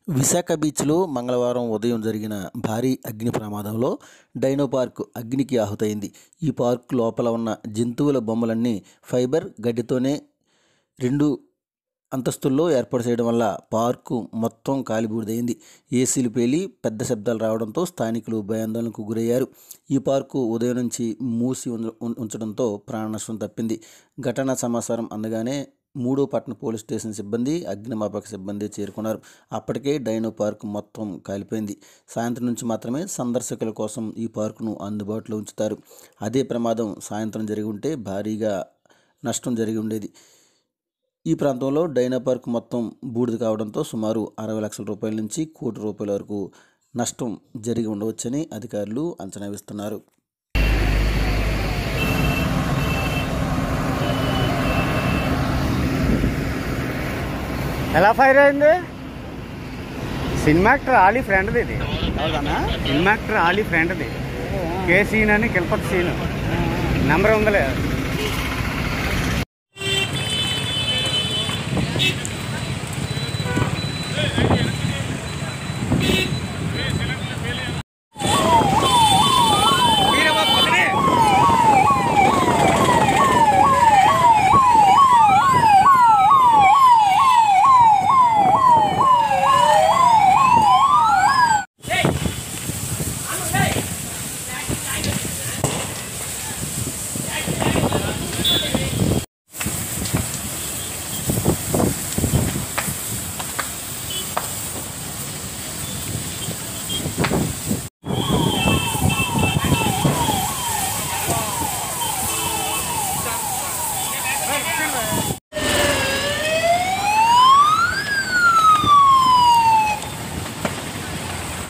విశాఖ బీచ్లో మంగళవారం ఉదయం జరిగిన భారీ అగ్ని ప్రమాదంలో డైనో పార్క్ అగ్నికి ఆహుతైంది. ఈ పార్క్ లోపల ఉన్న జంతువుల బొమ్మలన్నీ ఫైబర్ గడ్డితోనే 2 అంతస్తుల్లో ఏర్పాటు చేయడం వల్ల పార్కు మొత్తం కాలిబూడిదైంది. ఏసీలు పేలి పెద్ద శబ్దాలు రావడంతో స్థానికులు భయాందోళనకు గురయ్యారు. ఈ పార్కు ఉదయం నుంచి మూసి ఉంచడంతో ప్రాణ నష్టం తప్పింది. ఘటనా సమాచారం అందగానే 3వ పట్టణ పోలీస్ స్టేషన్ సిబ్బంది, అగ్నిమాపక సిబ్బంది చేరుకున్నారు. అప్పటికే డైనో పార్క్ మొత్తం కాలిపోయింది. సాయంత్రం నుంచి మాత్రమే సందర్శకుల కోసం ఈ పార్కును అందుబాటులో ఉంచుతారు. అదే ప్రమాదం సాయంత్రం జరిగి ఉంటే భారీగా నష్టం జరిగి ఉండేది. ఈ ప్రాంతంలో డైనో పార్క్ మొత్తం బూడిద కావడంతో సుమారు 60 లక్షల రూపాయల నుంచి ₹1 కోటి వరకు నష్టం జరిగి ఉండవచ్చని అధికారులు అంచనా వేస్తున్నారు. ఎలా ఫైర్ అయింది? సినిమా యాక్టర్ ఆలీ ఫ్రెండ్ది ఇది. సినిమా యాక్టర్ ఆలీ ఫ్రెండ్ది. కే సీన్ అని కిల్పత్ సీన్ నెంబర్ ఉందలే.